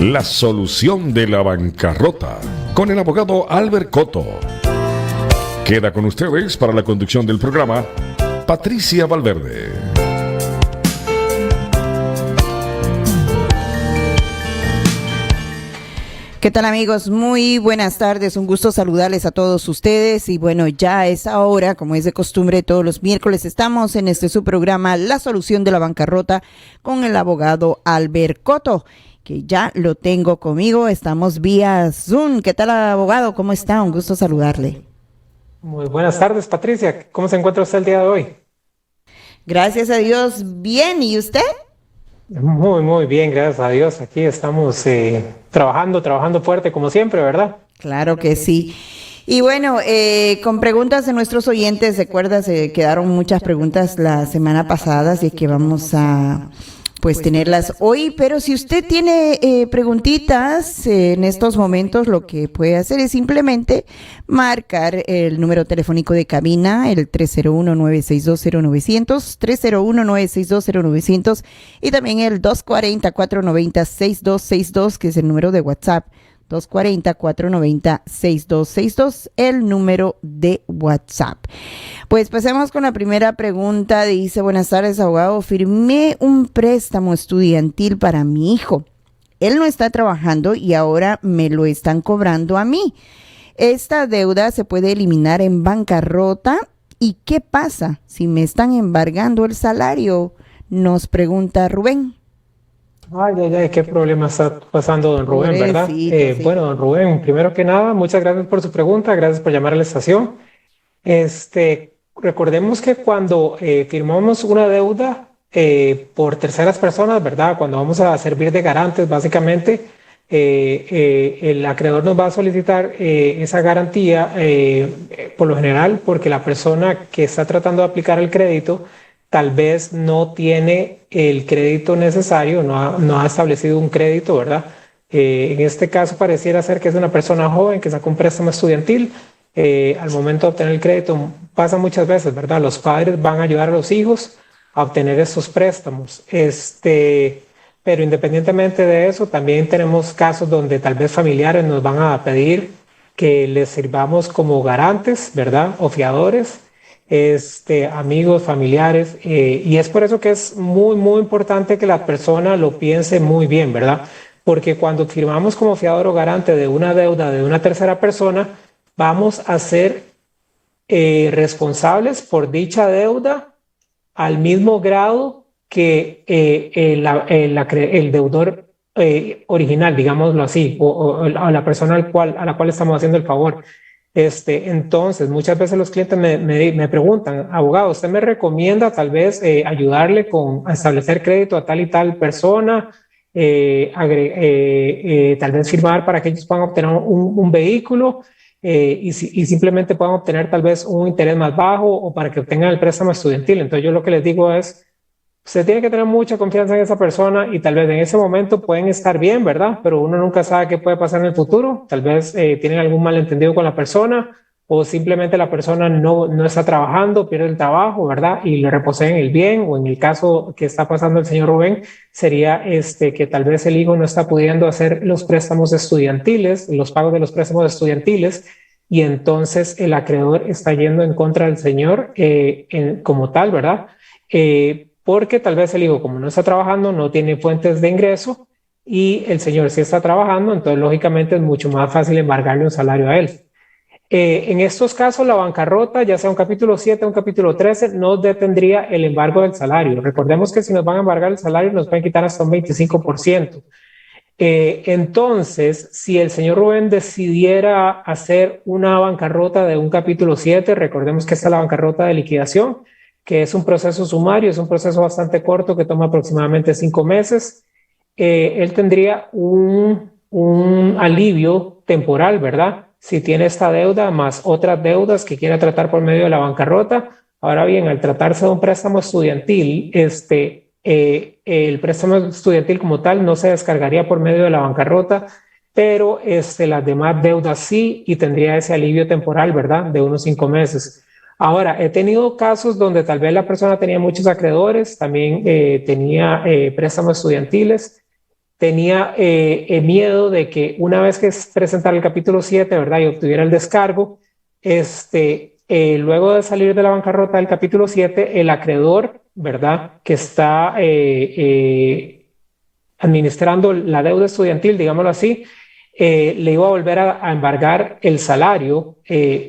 La solución de la bancarrota con el abogado Albert Coto. Queda con ustedes para la conducción del programa Patricia Valverde. ¿Qué tal, amigos? Muy buenas tardes, un gusto saludarles a todos ustedes y bueno, ya es ahora, como es de costumbre, todos los miércoles estamos en su programa La Solución de la Bancarrota con el abogado Albert Coto, que ya lo tengo conmigo, estamos vía Zoom. ¿Qué tal, abogado? ¿Cómo está? Un gusto saludarle. Muy buenas tardes, Patricia. ¿Cómo se encuentra usted el día de hoy? Gracias a Dios, bien. ¿Y usted? Muy bien, gracias a Dios. Aquí estamos trabajando fuerte como siempre, ¿verdad? Claro que sí. Y bueno, con preguntas de nuestros oyentes, recuerda, se quedaron muchas preguntas la semana pasada, así que vamos a tenerlas hoy, pero si usted tiene preguntitas en estos momentos, lo que puede hacer es simplemente marcar el número telefónico de cabina, el 301-962-0900, 301-962-0900 y también el 240-490-6262, que es el número de WhatsApp. 240-490-6262, el número de WhatsApp. Pues pasemos con la primera pregunta. Dice: buenas tardes, abogado. Firmé un préstamo estudiantil para mi hijo. Él no está trabajando y ahora me lo están cobrando a mí. ¿Esta deuda se puede eliminar en bancarrota? ¿Y qué pasa si me están embargando el salario? Nos pregunta Rubén. Qué problema está pasando don Rubén, ¿verdad? Sí. Bueno, don Rubén, primero que nada, muchas gracias por su pregunta, gracias por llamar a la estación. Recordemos que cuando firmamos una deuda por terceras personas, ¿verdad? Cuando vamos a servir de garantes, básicamente, el acreedor nos va a solicitar esa garantía, por lo general, porque la persona que está tratando de aplicar el crédito tal vez no tiene el crédito necesario, no ha establecido un crédito, ¿verdad? En este caso pareciera ser que es una persona joven que sacó un préstamo estudiantil. Al momento de obtener el crédito pasa muchas veces, ¿verdad? Los padres van a ayudar a los hijos a obtener esos préstamos. Pero independientemente de eso, también tenemos casos donde tal vez familiares nos van a pedir que les sirvamos como garantes, ¿verdad? O fiadores. Amigos, familiares, y es por eso que es muy importante que la persona lo piense muy bien, ¿verdad? Porque cuando firmamos como fiador o garante de una deuda de una tercera persona, vamos a ser responsables por dicha deuda al mismo grado que el deudor original, digámoslo así, o la persona a la cual estamos haciendo el favor. Entonces, muchas veces los clientes me preguntan: abogado, ¿usted me recomienda tal vez ayudarle a establecer crédito a tal y tal persona? Tal vez firmar para que ellos puedan obtener un vehículo y simplemente puedan obtener tal vez un interés más bajo, o para que obtengan el préstamo estudiantil. Entonces yo lo que les digo es: usted tiene que tener mucha confianza en esa persona y tal vez en ese momento pueden estar bien, ¿verdad? Pero uno nunca sabe qué puede pasar en el futuro. Tal vez tienen algún malentendido con la persona, o simplemente la persona no está trabajando, pierde el trabajo, ¿verdad? Y le reposeen el bien, o en el caso que está pasando el señor Rubén, sería que tal vez el hijo no está pudiendo hacer los préstamos estudiantiles, los pagos de los préstamos estudiantiles, y entonces el acreedor está yendo en contra del señor como tal, ¿verdad? Porque tal vez el hijo, como no está trabajando, no tiene fuentes de ingreso, y el señor sí está trabajando, entonces lógicamente es mucho más fácil embargarle un salario a él. En estos casos, la bancarrota, ya sea un capítulo 7 o un capítulo 13, no detendría el embargo del salario. Recordemos que si nos van a embargar el salario, nos pueden quitar hasta un 25%. Entonces, si el señor Rubén decidiera hacer una bancarrota de un capítulo 7, recordemos que esta es la bancarrota de liquidación, que es un proceso sumario, es un proceso bastante corto que toma aproximadamente 5 meses. Él tendría un alivio temporal, ¿verdad? Si tiene esta deuda más otras deudas que quiera tratar por medio de la bancarrota. Ahora bien, al tratarse de un préstamo estudiantil, el préstamo estudiantil como tal no se descargaría por medio de la bancarrota, pero las demás deudas sí, y tendría ese alivio temporal, ¿verdad? De unos 5 meses. Ahora, he tenido casos donde tal vez la persona tenía muchos acreedores, también tenía préstamos estudiantiles, tenía miedo de que una vez que presentara el capítulo 7, ¿verdad? Y obtuviera el descargo, luego de salir de la bancarrota del capítulo 7, el acreedor, ¿verdad? Que está administrando la deuda estudiantil, digámoslo así, le iba a volver a embargar el salario,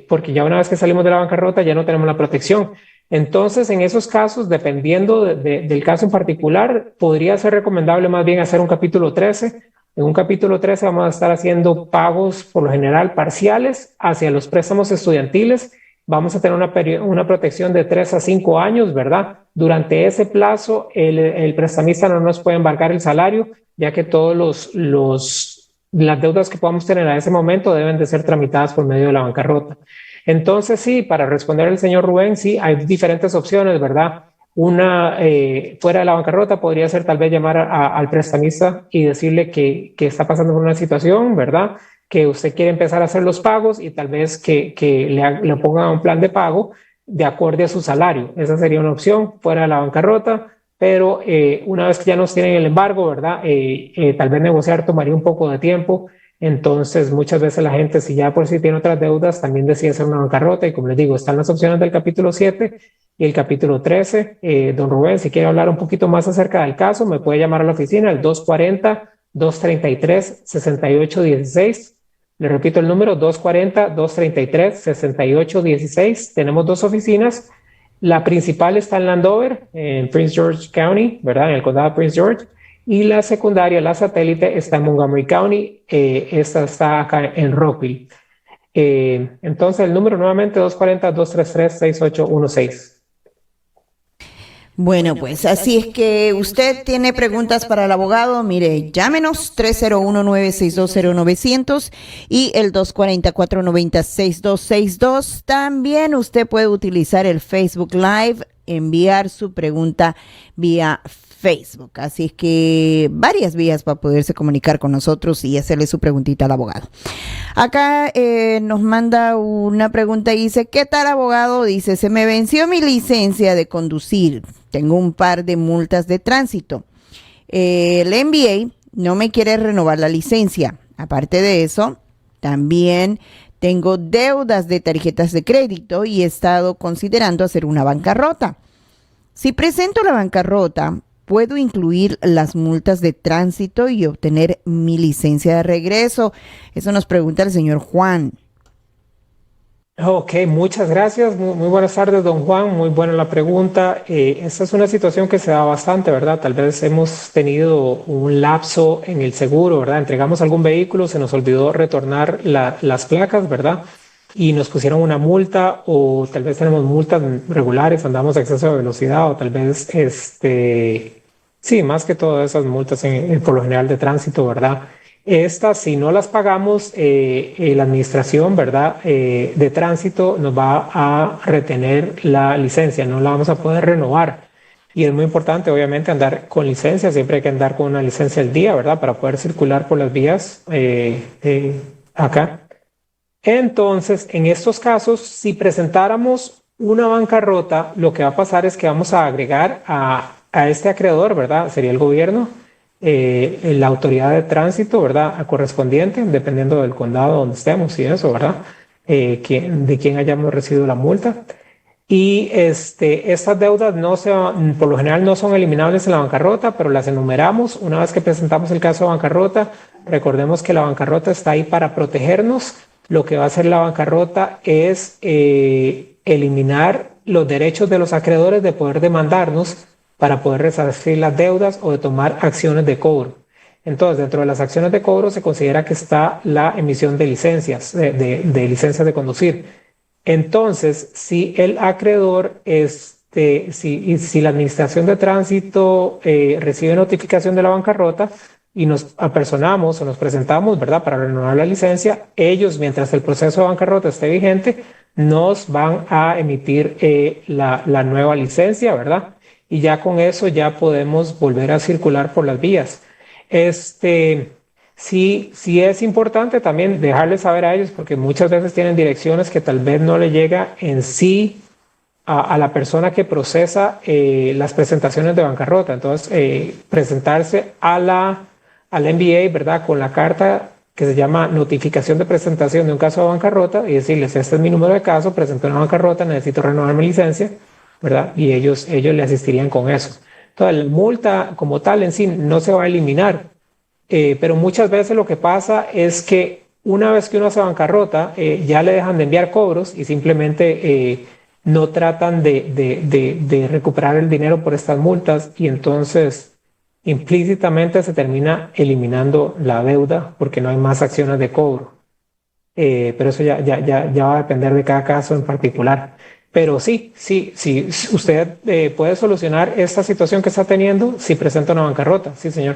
porque ya una vez que salimos de la bancarrota ya no tenemos la protección. Entonces, en esos casos, dependiendo del caso en particular, podría ser recomendable más bien hacer un capítulo 13. En un capítulo 13 vamos a estar haciendo pagos, por lo general, parciales hacia los préstamos estudiantiles. Vamos a tener una protección de 3 a 5 años, ¿verdad? Durante ese plazo, el prestamista no nos puede embargar el salario, ya que todos las deudas que podamos tener a ese momento deben de ser tramitadas por medio de la bancarrota. Entonces, sí, para responder al señor Rubén, sí, hay diferentes opciones, ¿verdad? Una, fuera de la bancarrota podría ser tal vez llamar al prestamista y decirle que está pasando por una situación, ¿verdad? Que usted quiere empezar a hacer los pagos y tal vez que le pongan un plan de pago de acuerdo a su salario. Esa sería una opción fuera de la bancarrota, pero una vez que ya nos tienen el embargo, ¿verdad? Tal vez negociar tomaría un poco de tiempo. Entonces, muchas veces la gente, si ya por sí tiene otras deudas, también decide hacer una bancarrota. Y como les digo, están las opciones del capítulo 7 y el capítulo 13. Don Rubén, si quiere hablar un poquito más acerca del caso, me puede llamar a la oficina al 240-233-6816. Le repito el número, 240-233-6816. Tenemos 2 oficinas. La principal está en Landover, en Prince George County, ¿verdad? En el condado de Prince George. Y la secundaria, la satélite, está en Montgomery County. Esta está acá en Rockville. Entonces, el número nuevamente 240-233-6816. Bueno, pues así es que usted tiene preguntas para el abogado, mire, llámenos 301-9620900 y el 240-490-6262. También usted puede utilizar el Facebook Live, enviar su pregunta vía Facebook. Así es que varias vías para poderse comunicar con nosotros y hacerle su preguntita al abogado. Acá nos manda una pregunta y dice, ¿qué tal, abogado? Dice, se me venció mi licencia de conducir. Tengo un par de multas de tránsito. El MBA no me quiere renovar la licencia. Aparte de eso, también tengo deudas de tarjetas de crédito y he estado considerando hacer una bancarrota. Si presento la bancarrota, ¿puedo incluir las multas de tránsito y obtener mi licencia de regreso? Eso nos pregunta el señor Juan. Ok, muchas gracias. Muy buenas tardes, don Juan. Muy buena la pregunta. Esta es una situación que se da bastante, ¿verdad? Tal vez hemos tenido un lapso en el seguro, ¿verdad? Entregamos algún vehículo, se nos olvidó retornar las placas, ¿verdad? Y nos pusieron una multa, o tal vez tenemos multas regulares, andamos a exceso de velocidad, o tal vez, sí, más que todas esas multas por lo general de tránsito, ¿verdad? Estas, si no las pagamos, la administración, ¿verdad? De tránsito nos va a retener la licencia, no la vamos a poder renovar. Y es muy importante, obviamente, andar con licencia, siempre hay que andar con una licencia al día, ¿verdad? Para poder circular por las vías acá. Entonces, en estos casos, si presentáramos una bancarrota, lo que va a pasar es que vamos a agregar a este acreedor, ¿verdad? Sería el gobierno, la autoridad de tránsito, ¿verdad? Correspondiente, dependiendo del condado donde estemos y eso, ¿verdad? De quién hayamos recibido la multa. Y estas deudas por lo general no son eliminables en la bancarrota, pero las enumeramos. Una vez que presentamos el caso de bancarrota, recordemos que la bancarrota está ahí para protegernos. Lo que va a hacer la bancarrota es eliminar los derechos de los acreedores de poder demandarnos para poder resarcir las deudas o de tomar acciones de cobro. Entonces, dentro de las acciones de cobro se considera que está la emisión de licencias, de licencias de conducir. Entonces, si el acreedor, si la administración de tránsito recibe notificación de la bancarrota y nos apersonamos o nos presentamos, ¿verdad?, para renovar la licencia, ellos, mientras el proceso de bancarrota esté vigente, nos van a emitir la nueva licencia, ¿verdad? Y ya con eso ya podemos volver a circular por las vías. Sí es importante también dejarles saber a ellos, porque muchas veces tienen direcciones que tal vez no le llega en sí a la persona que procesa las presentaciones de bancarrota. Entonces, presentarse a al MBA, ¿verdad? Con la carta que se llama notificación de presentación de un caso de bancarrota y decirles, este es mi número de caso, presenté una bancarrota, necesito renovar mi licencia, ¿verdad? Y ellos le asistirían con eso. Entonces, la multa como tal en sí no se va a eliminar, pero muchas veces lo que pasa es que una vez que uno hace bancarrota, ya le dejan de enviar cobros y simplemente no tratan de recuperar el dinero por estas multas y entonces implícitamente se termina eliminando la deuda porque no hay más acciones de cobro. Pero eso ya va a depender de cada caso en particular. Pero sí, usted puede solucionar esta situación que está teniendo si presenta una bancarrota. Sí, señor.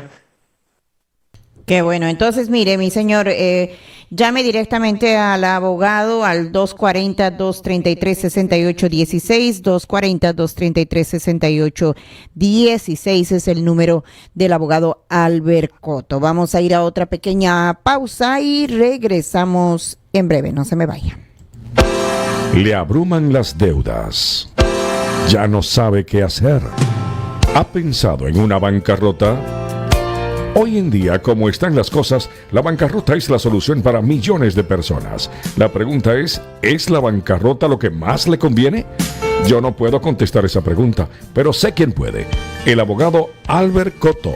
Qué bueno. Entonces, mire, mi señor, llame directamente al abogado al 240-233-6816, 240-233-6816 es el número del abogado Albert Cotto. Vamos a ir a otra pequeña pausa y regresamos en breve. No se me vaya. Le abruman las deudas. Ya no sabe qué hacer. ¿Ha pensado en una bancarrota? Hoy en día, como están las cosas, la bancarrota es la solución para millones de personas. La pregunta ¿es la bancarrota lo que más le conviene? Yo no puedo contestar esa pregunta, pero sé quién puede. El abogado Albert Cotto.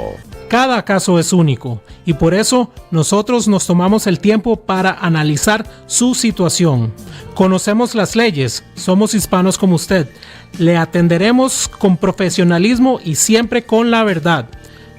Cada caso es único y por eso nosotros nos tomamos el tiempo para analizar su situación. Conocemos las leyes, somos hispanos como usted. Le atenderemos con profesionalismo y siempre con la verdad.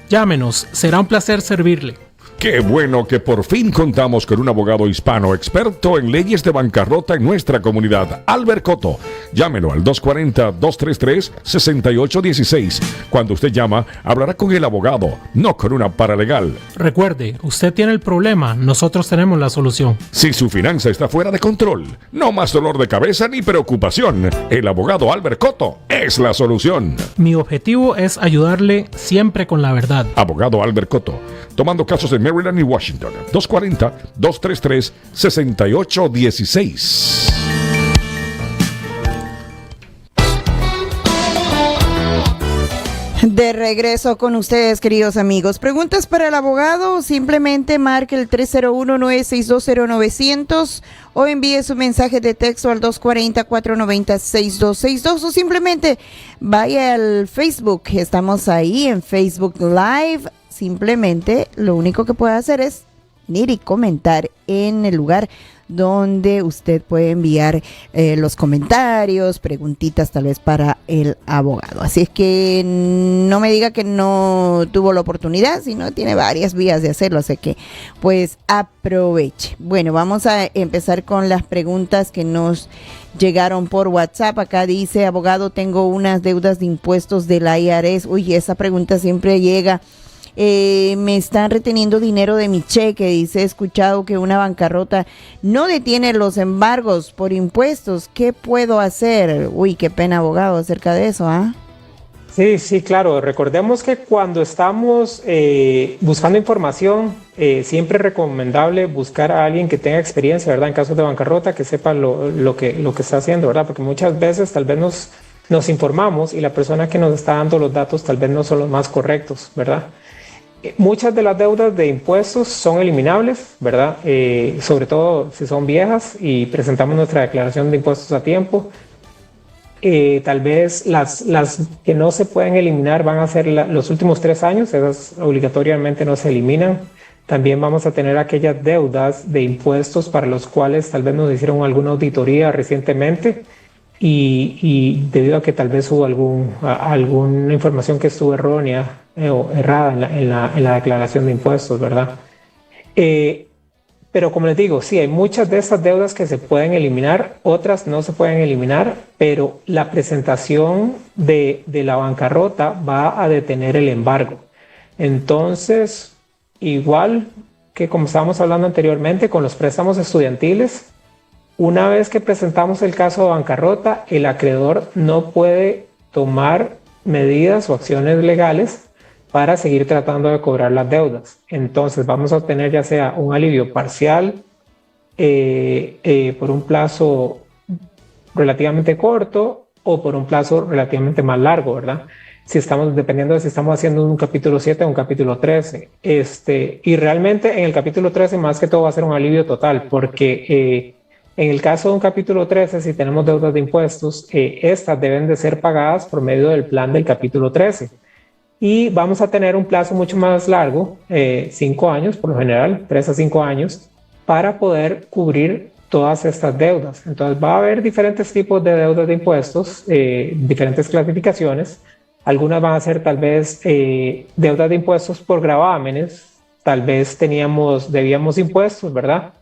Llámenos, será un placer servirle. Qué bueno que por fin contamos con un abogado hispano experto en leyes de bancarrota en nuestra comunidad, Albert Cotto. Llámelo al 240-233-6816. Cuando usted llama, hablará con el abogado, no con una paralegal. Recuerde, usted tiene el problema, nosotros tenemos la solución. Si su finanza está fuera de control, no más dolor de cabeza ni preocupación. El abogado Albert Cotto es la solución. Mi objetivo es ayudarle siempre con la verdad. Abogado Albert Cotto, tomando casos en Maryland y Washington. 240-233-6816. De regreso con ustedes, queridos amigos. ¿Preguntas para el abogado? Simplemente marque el 301-9620900 o envíe su mensaje de texto al 240-490-6262 o simplemente vaya al Facebook. Estamos ahí en Facebook Live. Simplemente lo único que puede hacer es venir y comentar en el lugar donde usted puede enviar los comentarios, preguntitas tal vez para el abogado. Así es que no me diga que no tuvo la oportunidad, sino tiene varias vías de hacerlo, así que pues aproveche. Bueno, vamos a empezar con las preguntas que nos llegaron por WhatsApp. Acá dice, abogado, tengo unas deudas de impuestos del IRS. Uy, esa pregunta siempre llega. Me están reteniendo dinero de mi cheque. Dice, he escuchado que una bancarrota no detiene los embargos por impuestos. ¿Qué puedo hacer? Uy, qué pena, abogado, acerca de eso, ¿ah? Sí, claro. Recordemos que cuando estamos buscando información, siempre es recomendable buscar a alguien que tenga experiencia, ¿verdad? En casos de bancarrota, que sepa lo que está haciendo, ¿verdad? Porque muchas veces tal vez nos informamos y la persona que nos está dando los datos tal vez no son los más correctos, ¿verdad? Muchas de las deudas de impuestos son eliminables, ¿verdad? Sobre todo si son viejas y presentamos nuestra declaración de impuestos a tiempo. Tal vez las que no se pueden eliminar van a ser los últimos 3 años, esas obligatoriamente no se eliminan. También vamos a tener aquellas deudas de impuestos para los cuales tal vez nos hicieron alguna auditoría recientemente y debido a que tal vez hubo alguna información que estuvo errónea o errada en la declaración de impuestos, ¿verdad? Pero como les digo, sí, hay muchas de estas deudas que se pueden eliminar, otras no se pueden eliminar, pero la presentación de la bancarrota va a detener el embargo. Entonces, igual que como estábamos hablando anteriormente con los préstamos estudiantiles, una vez que presentamos el caso de bancarrota, el acreedor no puede tomar medidas o acciones legales para seguir tratando de cobrar las deudas. Entonces vamos a obtener ya sea un alivio parcial por un plazo relativamente corto o por un plazo relativamente más largo, ¿verdad? dependiendo de si estamos haciendo un capítulo 7 o un capítulo 13. Y realmente en el capítulo 13 más que todo va a ser un alivio total, porque en el caso de un capítulo 13, si tenemos deudas de impuestos, estas deben de ser pagadas por medio del plan del capítulo 13. Y vamos a tener un plazo mucho más largo, 5 años por lo general, 3 a 5 años, para poder cubrir todas estas deudas. Entonces va a haber diferentes tipos de deudas de impuestos, diferentes clasificaciones. Algunas van a ser tal vez deudas de impuestos por gravámenes, tal vez debíamos impuestos, ¿verdad?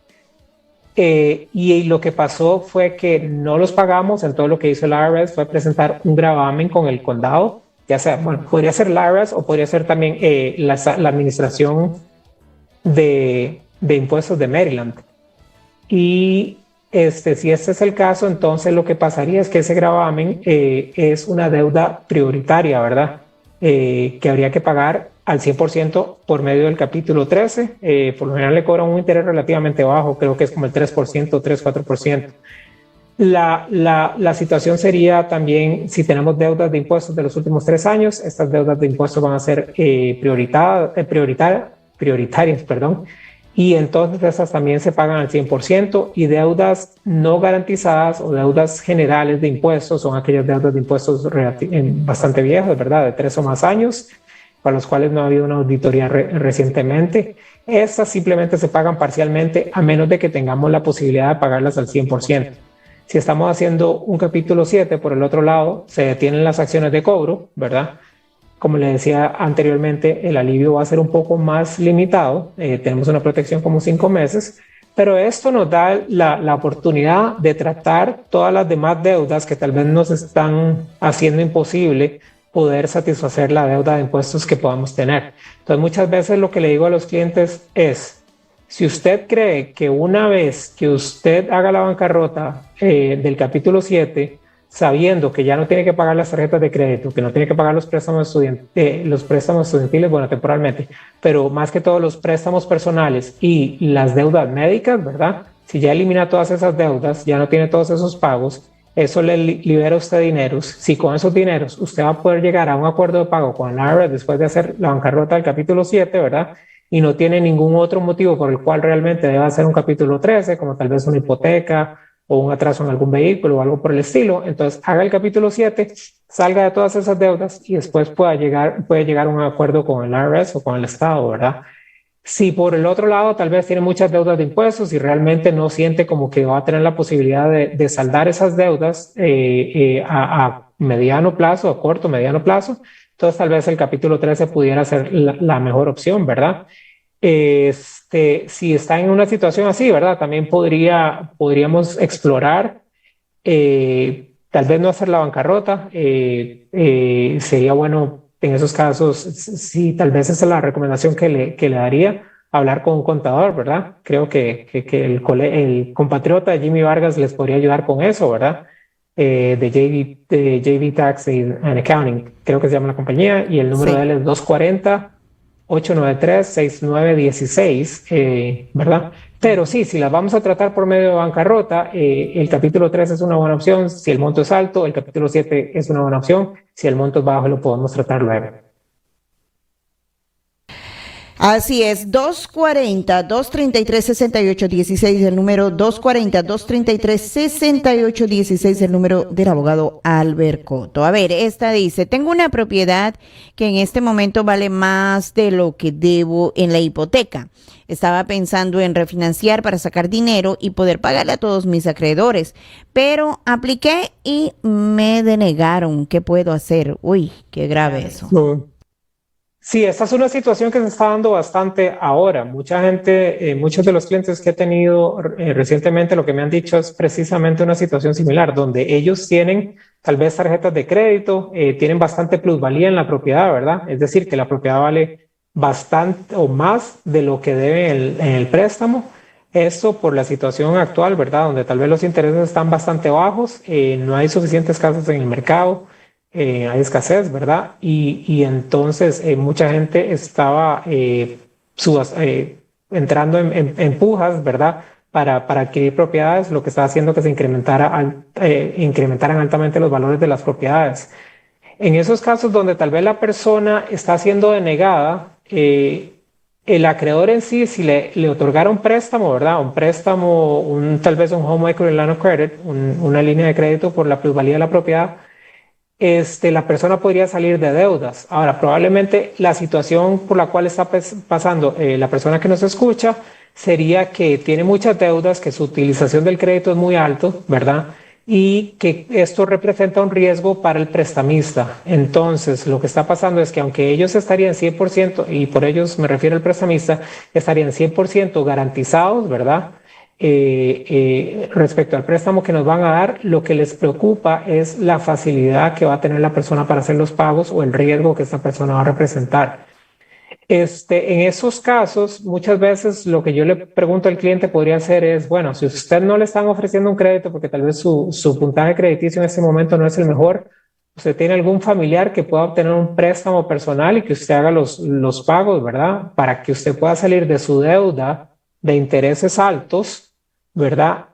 Y lo que pasó fue que no los pagamos, entonces lo que hizo el IRS fue presentar un gravamen con el condado, ya sea, bueno, podría ser el IRS o podría ser también la administración de impuestos de Maryland. Y si este es el caso, entonces lo que pasaría es que ese gravamen es una deuda prioritaria, ¿verdad? Que habría que pagar al 100% por medio del capítulo 13. Por lo general le cobran un interés relativamente bajo, creo que es como el 3%, 3-4%. La situación sería también si tenemos deudas de impuestos de los últimos 3 años, estas deudas de impuestos van a ser prioritarias, perdón. Y entonces esas también se pagan al 100%, y deudas no garantizadas o deudas generales de impuestos son aquellas deudas de impuestos bastante viejas, ¿verdad? De 3 o más años, para los cuales no ha habido una auditoría recientemente. Estas simplemente se pagan parcialmente a menos de que tengamos la posibilidad de pagarlas al 100%. Si estamos haciendo un capítulo 7, por el otro lado, se detienen las acciones de cobro, ¿verdad? Como le decía anteriormente, el alivio va a ser un poco más limitado. Tenemos una protección como 5 meses, pero esto nos da la oportunidad de tratar todas las demás deudas que tal vez nos están haciendo imposible poder satisfacer la deuda de impuestos que podamos tener. Entonces, muchas veces lo que le digo a los clientes es, si usted cree que una vez que usted haga la bancarrota del capítulo 7, sabiendo que ya no tiene que pagar las tarjetas de crédito, que no tiene que pagar los préstamos estudiantiles, bueno, temporalmente, pero más que todo los préstamos personales y las deudas médicas, ¿verdad? Si ya elimina todas esas deudas, ya no tiene todos esos pagos, eso le libera a usted dineros. Si con esos dineros usted va a poder llegar a un acuerdo de pago con el IRS después de hacer la bancarrota del capítulo 7, ¿verdad? Y no tiene ningún otro motivo por el cual realmente deba hacer un capítulo 13, como tal vez una hipoteca o un atraso en algún vehículo o algo por el estilo, entonces haga el capítulo 7, salga de todas esas deudas y después puede llegar a un acuerdo con el IRS o con el Estado, ¿verdad? Si por el otro lado tal vez tiene muchas deudas de impuestos y realmente no siente como que va a tener la posibilidad de saldar esas deudas a mediano plazo, a corto, mediano plazo, entonces tal vez el capítulo 13 pudiera ser la mejor opción, ¿verdad? Si está en una situación así, ¿verdad? También podríamos explorar, tal vez no hacer la bancarrota. Sería bueno en esos casos, si tal vez esa es la recomendación que le daría, hablar con un contador, ¿verdad? Creo que el compatriota de Jimmy Vargas les podría ayudar con eso, ¿verdad? De JV Tax and Accounting, creo que se llama la compañía, y el número de él es 240-893-6916, ¿verdad? Pero sí, si las vamos a tratar por medio de bancarrota, el capítulo 3 es una buena opción. Si el monto es alto, el capítulo 7 es una buena opción. Si el monto es bajo, lo podemos tratar luego. Así es, 240-233-6816, el número 240-233-6816, el número del abogado Albert Coto. A ver, esta dice, tengo una propiedad que en este momento vale más de lo que debo en la hipoteca. Estaba pensando en refinanciar para sacar dinero y poder pagarle a todos mis acreedores, pero apliqué y me denegaron. ¿Qué puedo hacer? Uy, qué grave eso. Sí, esta es una situación que se está dando bastante ahora. Mucha gente, muchos de los clientes que he tenido recientemente, lo que me han dicho es precisamente una situación similar, donde ellos tienen tal vez tarjetas de crédito, tienen bastante plusvalía en la propiedad, ¿verdad? Es decir, que la propiedad vale bastante o más de lo que debe en el préstamo. Esto por la situación actual, ¿verdad? Donde tal vez los intereses están bastante bajos, no hay suficientes casas en el mercado. Hay escasez, ¿verdad? Y entonces mucha gente estaba entrando en pujas, ¿verdad? Para adquirir propiedades, lo que está haciendo que se incrementaran altamente los valores de las propiedades. En esos casos donde tal vez la persona está siendo denegada, el acreedor en sí, si le otorgara un préstamo, ¿verdad? Un préstamo, tal vez un home equity line of credit, una línea de crédito por la plusvalía de la propiedad, la persona podría salir de deudas. Ahora, probablemente la situación por la cual está pasando la persona que nos escucha sería que tiene muchas deudas, que su utilización del crédito es muy alto, ¿verdad? Y que esto representa un riesgo para el prestamista. Entonces, lo que está pasando es que aunque ellos estarían 100%, y por ellos me refiero al prestamista, estarían 100% garantizados, ¿verdad? Respecto al préstamo que nos van a dar, lo que les preocupa es la facilidad que va a tener la persona para hacer los pagos o el riesgo que esta persona va a representar. En esos casos, muchas veces lo que yo le pregunto al cliente podría ser es, bueno, si usted no le están ofreciendo un crédito porque tal vez su puntaje crediticio en este momento no es el mejor, usted tiene algún familiar que pueda obtener un préstamo personal y que usted haga los pagos, ¿verdad? Para que usted pueda salir de su deuda de intereses altos, ¿verdad?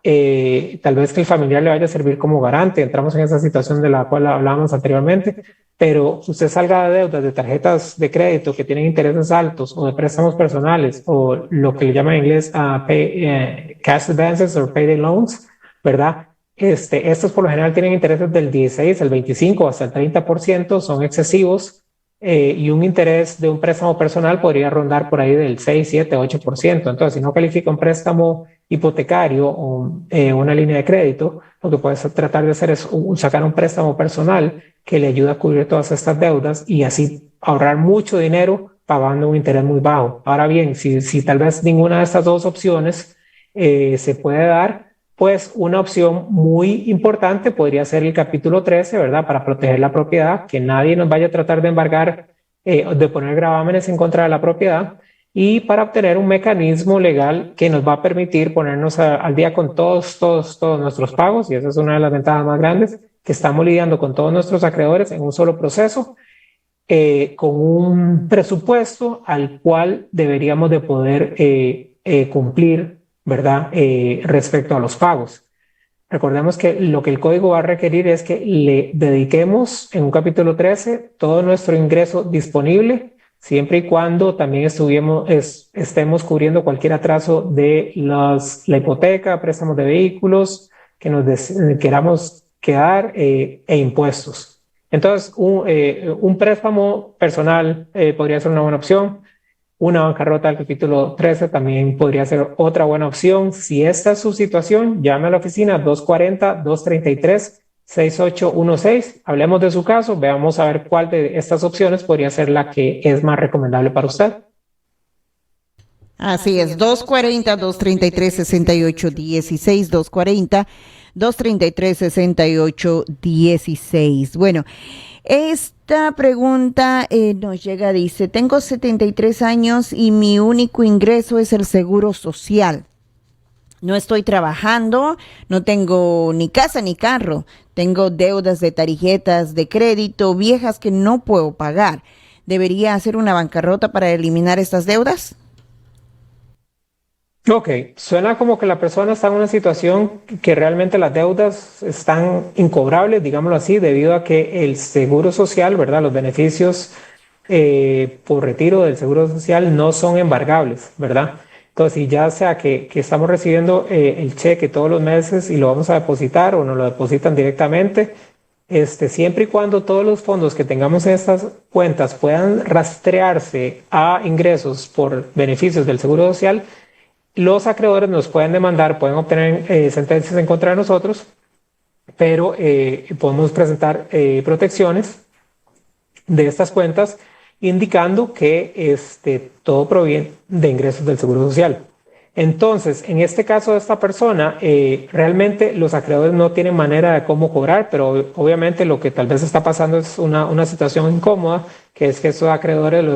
Tal vez que el familiar le vaya a servir como garante. Entramos en esa situación de la cual hablábamos anteriormente, pero usted salga de deudas de tarjetas de crédito que tienen intereses altos o de préstamos personales o lo que le llaman en inglés cash advances o payday loans, ¿verdad? Estos por lo general tienen intereses del 16, el 25 hasta el 30%, son excesivos. Y un interés de un préstamo personal podría rondar por ahí del 6, 7, 8%. Entonces, si no califica un préstamo hipotecario o una línea de crédito, lo que puedes tratar de hacer es sacar un préstamo personal que le ayude a cubrir todas estas deudas y así ahorrar mucho dinero pagando un interés muy bajo. Ahora bien, si tal vez ninguna de estas dos opciones se puede dar, pues una opción muy importante podría ser el capítulo 13, ¿verdad? Para proteger la propiedad, que nadie nos vaya a tratar de embargar, de poner gravámenes en contra de la propiedad y para obtener un mecanismo legal que nos va a permitir ponernos al día con todos nuestros pagos, y esa es una de las ventajas más grandes, que estamos lidiando con todos nuestros acreedores en un solo proceso, con un presupuesto al cual deberíamos de poder cumplir, ¿verdad? Respecto a los pagos. Recordemos que lo que el código va a requerir es que le dediquemos en un capítulo 13 todo nuestro ingreso disponible, siempre y cuando también estemos cubriendo cualquier atraso de la hipoteca, préstamos de vehículos que nos queramos quedar e impuestos. Entonces, un préstamo personal podría ser una buena opción. Una bancarrota del capítulo 13 también podría ser otra buena opción. Si esta es su situación, llame a la oficina 240-233-6816. Hablemos de su caso, veamos a ver cuál de estas opciones podría ser la que es más recomendable para usted. Así es, 240-233-6816, 240-233-6816. Bueno, esta pregunta nos llega, dice, tengo 73 años y mi único ingreso es el seguro social. No estoy trabajando, no tengo ni casa ni carro, tengo deudas de tarjetas de crédito viejas que no puedo pagar. ¿Debería hacer una bancarrota para eliminar estas deudas? Ok, suena como que la persona está en una situación que realmente las deudas están incobrables, digámoslo así, debido a que el seguro social, ¿verdad? Los beneficios por retiro del seguro social no son embargables, ¿verdad? Entonces, si ya sea que estamos recibiendo el cheque todos los meses y lo vamos a depositar o nos lo depositan directamente, siempre y cuando todos los fondos que tengamos en estas cuentas puedan rastrearse a ingresos por beneficios del seguro social, los acreedores nos pueden demandar, pueden obtener sentencias en contra de nosotros, pero podemos presentar protecciones de estas cuentas indicando que todo proviene de ingresos del Seguro Social. Entonces, en este caso de esta persona, realmente los acreedores no tienen manera de cómo cobrar, pero obviamente lo que tal vez está pasando es una situación incómoda, que es que estos acreedores lo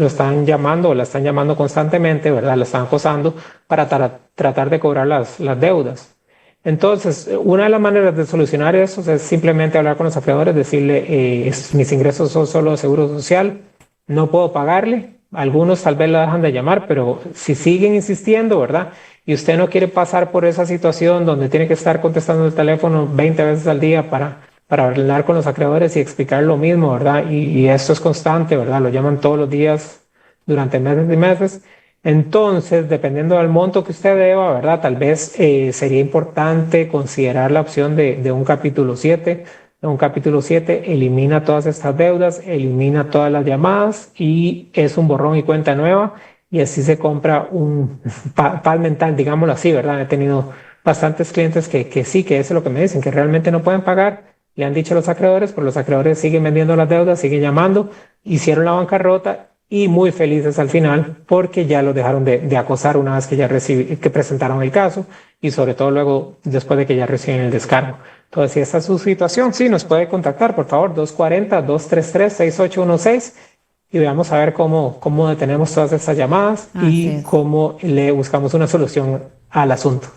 están llamando o la están llamando constantemente, ¿verdad? La están acosando para tratar de cobrar las deudas. Entonces, una de las maneras de solucionar eso es simplemente hablar con los acreedores, decirle, mis ingresos son solo de Seguro Social, no puedo pagarle. Algunos tal vez la dejan de llamar, pero si siguen insistiendo, ¿verdad? Y usted no quiere pasar por esa situación donde tiene que estar contestando el teléfono 20 veces al día para para hablar con los acreedores y explicar lo mismo, ¿verdad? Y esto es constante, ¿verdad? Lo llaman todos los días durante meses y meses. Entonces, dependiendo del monto que usted deba, ¿verdad? Tal vez sería importante considerar la opción de un capítulo 7. Un capítulo 7 elimina todas estas deudas, elimina todas las llamadas y es un borrón y cuenta nueva, y así se compra un paz mental, digámoslo así, ¿verdad? He tenido bastantes clientes que sí, que eso es lo que me dicen, que realmente no pueden pagar. Le han dicho a los acreedores, pero los acreedores siguen vendiendo las deudas, siguen llamando, hicieron la bancarrota y muy felices al final porque ya los dejaron de acosar una vez que ya que presentaron el caso, y sobre todo luego después de que ya reciben el descargo. Entonces, si esta es su situación, sí, nos puede contactar, por favor, 240-233-6816, y veamos a ver cómo detenemos todas estas llamadas y cómo le buscamos una solución al asunto.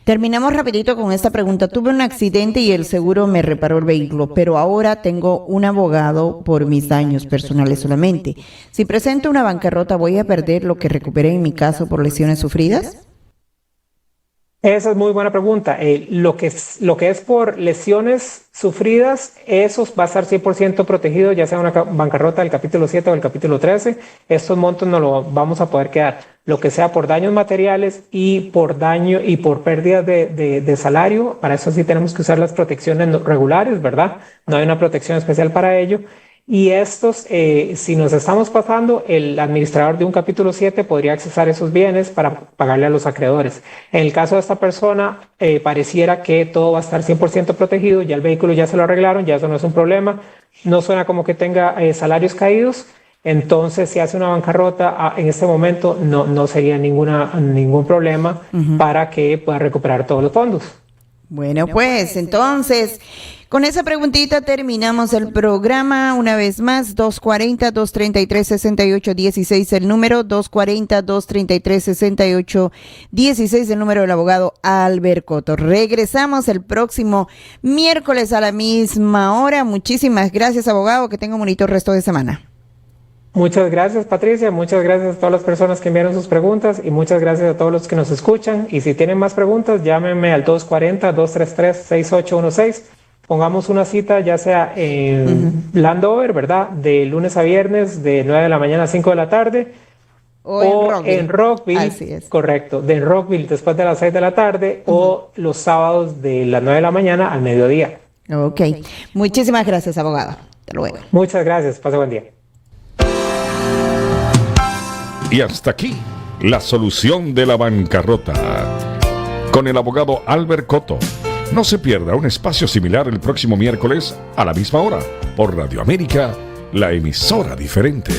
Terminamos rapidito con esta pregunta. Tuve un accidente y el seguro me reparó el vehículo, pero ahora tengo un abogado por mis daños personales solamente. Si presento una bancarrota, ¿voy a perder lo que recuperé en mi caso por lesiones sufridas? Esa es muy buena pregunta. Lo que es por lesiones sufridas, eso va a estar 100% protegido, ya sea una bancarrota del capítulo 7 o del capítulo 13. Estos montos no los vamos a poder quedar. Lo que sea por daños materiales y por daño y por pérdidas de salario, para eso sí tenemos que usar las protecciones regulares, ¿verdad? No hay una protección especial para ello. Y estos, si nos estamos pasando, el administrador de un capítulo 7 podría accesar esos bienes para pagarle a los acreedores. En el caso de esta persona, pareciera que todo va a estar 100% protegido, ya el vehículo ya se lo arreglaron, ya eso no es un problema, no suena como que tenga salarios caídos. Entonces, si hace una bancarrota en este momento, no sería ningún problema para que pueda recuperar todos los fondos. Bueno, pues entonces, con esa preguntita terminamos el programa. Una vez más, 240-233-6816, el número 240-233-6816, el número del abogado Albert Coto. Regresamos el próximo miércoles a la misma hora. Muchísimas gracias, abogado. Que tenga un bonito resto de semana. Muchas gracias, Patricia. Muchas gracias a todas las personas que enviaron sus preguntas y muchas gracias a todos los que nos escuchan. Y si tienen más preguntas, llámenme al 240-233-6816. Pongamos una cita, ya sea en Landover, ¿verdad? De lunes a viernes, de 9 de la mañana a 5 de la tarde. O en Rockville. Así es. Correcto. De Rockville después de las 6 de la tarde o los sábados de las 9 de la mañana al mediodía. Ok. Muchísimas gracias, abogado. Hasta luego. Muchas gracias. Pase buen día. Y hasta aquí, la solución de la bancarrota, con el abogado Albert Coto. No se pierda un espacio similar el próximo miércoles a la misma hora, por Radio América, la emisora diferente.